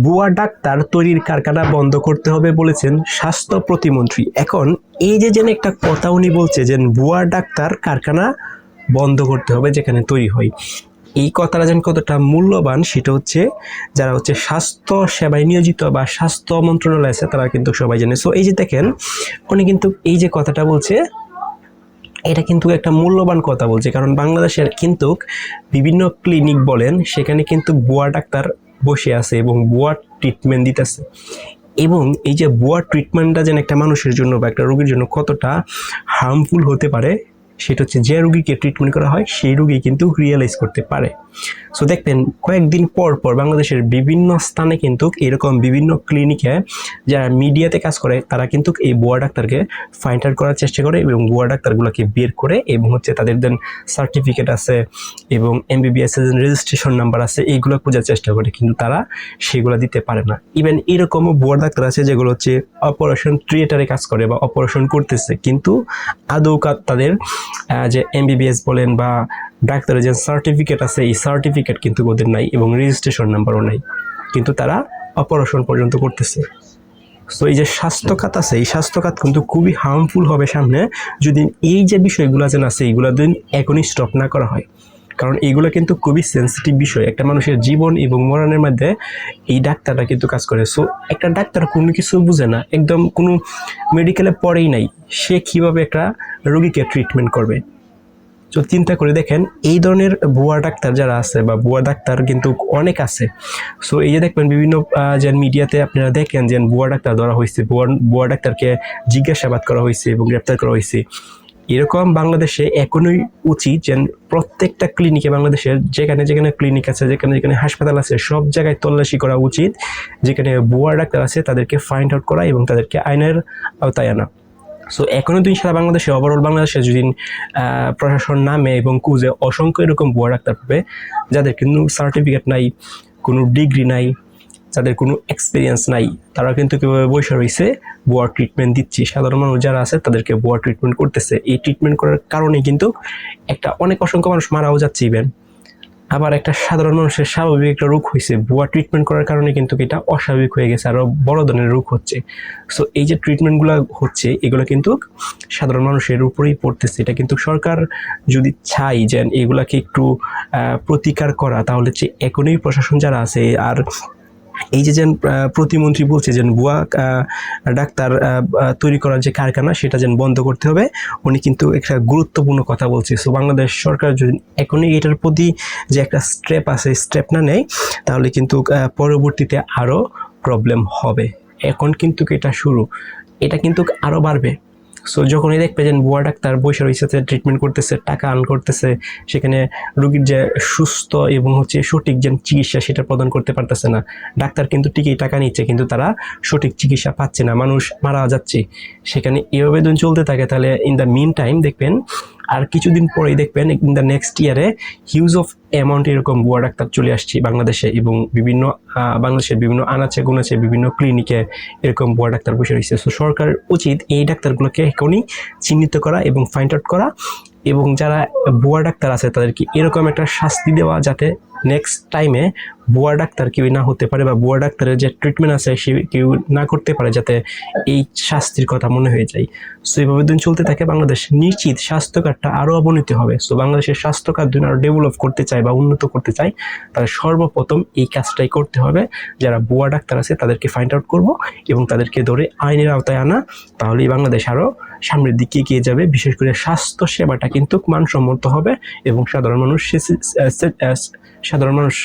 ভুয়া ডাক্তার তৈরির কারখানা বন্ধ করতে হবে বলেছেন স্বাস্থ্য প্রতিমন্ত্রী। এখন এই যে যেন একটা কথা উনি বলছে যে ভুয়া ডাক্তার কারখানা বন্ধ করতে হবে যেখানে তৈরি হয়, এই কথাটা যেন কতটা মূল্যবান সেটা হচ্ছে যারা হচ্ছে স্বাস্থ্য সেবায় নিয়োজিত বা স্বাস্থ্য মন্ত্রণালয় আছে তারা কিন্তু সবাই জানে। সো এই যে দেখেন উনি কিন্তু এই যে কথাটা বলছে এটা কিন্তু একটা মূল্যবান কথা বলছে, কারণ বাংলাদেশের কিন্তু বিভিন্ন ক্লিনিক বলেন সেখানে কিন্তু ভুয়া ডাক্তার বসে আছে এবং ভুয়া ট্রিটমেন্ট দিতেছে। এবং এই যে ভুয়া ট্রিটমেন্টটা যেন একটা মানুষের জন্য বা একটা রোগীর জন্য কতটা হার্মফুল হতে পারে সেটা হচ্ছে যে রোগীকে ট্রিটমেন্ট করা হয় সেই রোগী কিন্তু রিয়েলাইজ করতে পারে। সো দেখবেন কয়েকদিন পর পর বাংলাদেশের বিভিন্ন স্থানে কিন্তু এরকম বিভিন্ন ক্লিনিকে যারা মিডিয়াতে কাজ করে তারা কিন্তু এই ভুয়া ডাক্তারকে ফাইন্ড আউট করার চেষ্টা করে এবং ভুয়া ডাক্তারগুলোকে বের করে এবং হচ্ছে তাদের দেন সার্টিফিকেট আছে এবং এমবিবিএস এর রেজিস্ট্রেশন নাম্বার আছে এইগুলো খোঁজার চেষ্টা করে, কিন্তু তারা সেগুলো দিতে পারে না। ইভেন এরকমও ভুয়া ডাক্তার আছে যেগুলো হচ্ছে অপারেশন থিয়েটারে কাজ করে বা অপারেশন করতেছে, কিন্তু আদৌ তাদের যে এমবিবিএস বলেন বা ডাক্তারের যে সার্টিফিকেট আছে এই সার্টিফিকেট কিন্তু ওদের নাই এবং রেজিস্ট্রেশন নাম্বারও নাই, কিন্তু তারা অপারেশন পর্যন্ত করতেছে। সো এই যে স্বাস্থ্য খাত আছে এই স্বাস্থ্য খাত কিন্তু খুবই হার্মফুল হবে সামনে যদি এই যে বিষয়গুলো যেন আছে এইগুলো দিন এখনই স্টপ না করা হয়, কারণ এইগুলো কিন্তু খুবই সেন্সিটিভ বিষয়, একটা মানুষের জীবন এবং মরণের মধ্যে এই ডাক্তাররা কিন্তু কাজ করে। সো একটা ডাক্তার কোনো কিছু বুঝে না, একদম কোনো মেডিকেলে পড়েই নাই, সে কিভাবে একটা রোগীকে ট্রিটমেন্ট করবে? তো চিন্তা করে দেখেন এই ধরনের ভুয়া ডাক্তার যারা আছে বা ভুয়া ডাক্তার কিন্তু অনেক আছে। সো এই যে দেখবেন বিভিন্ন যে মিডিয়াতে আপনারা দেখেন যে ভুয়া ডাক্তার ধরা হয়েছে, ভুয়া ডাক্তারকে জিজ্ঞাসাবাদ করা হয়েছে এবং গ্রেপ্তার করা হয়েছে। এরকম বাংলাদেশে এখনই উচিত যে প্রত্যেকটা ক্লিনিকে বাংলাদেশের যেখানে যেখানে ক্লিনিক আছে যেখানে যেখানে হাসপাতাল আছে সব জায়গায় তল্লাশি করা উচিত, যেখানে ভুয়া ডাক্তার আছে তাদেরকে ফাইন্ড আউট করা এবং তাদেরকে আইনের আওতায় আনা। সো এখনো তুই সারা বাংলাদেশে ওভারঅল বাংলাদেশে যদি প্রশাসন নামে এবং কুজে অসংখ্য এরকম ভুয়া ডাক্তার পাবে যাদের কোনো সার্টিফিকেট নাই, কোনো ডিগ্রি নাই, যাদের কোনো এক্সপিরিয়েন্স নাই, তারা কিন্তু কীভাবে বসে রয়েছে ভুয়া ট্রিটমেন্ট দিচ্ছে, সাধারণ মানুষ যারা আছে তাদেরকে ভুয়া ট্রিটমেন্ট করতেছে। এই ট্রিটমেন্ট করার কারণে কিন্তু একটা অসংখ্য মানুষ মারাও যাচ্ছে, ইভেন আবার একটা সাধারণ মানুষের স্বাভাবিক একটা রোগ হয়েছে ভুয়া ট্রিটমেন্ট করার কারণে কিন্তু এটা অস্বাভাবিক হয়ে গেছে, আরো বড় ধরনের রোগ হচ্ছে। সো এই যে ট্রিটমেন্টগুলো হচ্ছে এগুলো কিন্তু সাধারণ মানুষের উপরেই পড়তেছে। এটা কিন্তু সরকার যদি চাই যে এগুলাকে একটু প্রতিকার করা, তাহলে যে এখনই প্রশাসন যারা আছে আর এই যে প্রতিমন্ত্রী বলছে যে ভুয়া ডাক্তার তৈরি করার যে কারখানা সেটা যেন বন্ধ করতে হবে, উনি কিন্তু একটা গুরুত্বপূর্ণ কথা বলছে। সো বাংলাদেশ সরকার যদি এখনই এটার প্রতি যে একটা স্টেপ আছে স্টেপ না নেয় তাহলে কিন্তু পরবর্তীতে আরও প্রবলেম হবে। এখন কিন্তু এটা শুরু, এটা কিন্তু আরও বাড়বে। সো যখনই দেখবে যে ভুয়া ডাক্তার বসে রয়েছে ট্রিটমেন্ট করতেছে, টাকা আর্ন করতেছে, সেখানে রোগীর যে সুস্থ এবং হচ্ছে সঠিক যে চিকিৎসা সেটা প্রদান করতে পারতেছে না, ডাক্তার কিন্তু ঠিকই টাকা নিচ্ছে কিন্তু তারা সঠিক চিকিৎসা পাচ্ছে না, মানুষ মারা যাচ্ছে, সেখানে এভাবে যদি চলতে থাকে তাহলে ইন দ্য মিন টাইম দেখবেন আর কিছুদিন পরেই দেখবেন ইন দ্য নেক্সট ইয়ারে হিউজ অফ অ্যামাউন্ট এরকম ভুয়া ডাক্তার চলে আসছে বাংলাদেশে এবং বিভিন্ন বাংলাদেশের বিভিন্ন আনাচে গুনাচে বিভিন্ন ক্লিনিকে এরকম ভুয়া ডাক্তার বসে রয়েছে। সো সরকার উচিত এই ডাক্তারগুলোকে এখনই চিহ্নিত করা এবং ফাইন্ড আউট করা এবং যারা ভুয়া ডাক্তার আছে তাদেরকে এরকম একটা শাস্তি দেওয়া যাতে নেক্সট টাইমে ভুয়া ডাক্তার কেউ না হতে পারে বা ভুয়া ডাক্তারের যে ট্রিটমেন্ট আছে সে কেউ না করতে পারে, যাতে এই শাস্তির কথা মনে হয়ে যায়। সো এইভাবে দিন চলতে থাকে বাংলাদেশ নিশ্চিত স্বাস্থ্যখাতটা আরও অবনতি হবে। সো বাংলাদেশের স্বাস্থ্যখাত যদি আরও ডেভেলপ করতে চায় বা উন্নত করতে চায় তাহলে সর্বপ্রথম এই কাজটাই করতে হবে, যারা ভুয়া ডাক্তার আছে তাদেরকে ফাইন্ড আউট করব এবং তাদেরকে ধরে আইনের আওতায় আনা, তাহলেই বাংলাদেশ আরও সামনের দিকে এগিয়ে যাবে। বিশেষ করে স্বাস্থ্য সেবাটা কিন্তু মানসম্মত হবে এবং সাধারণ মানুষ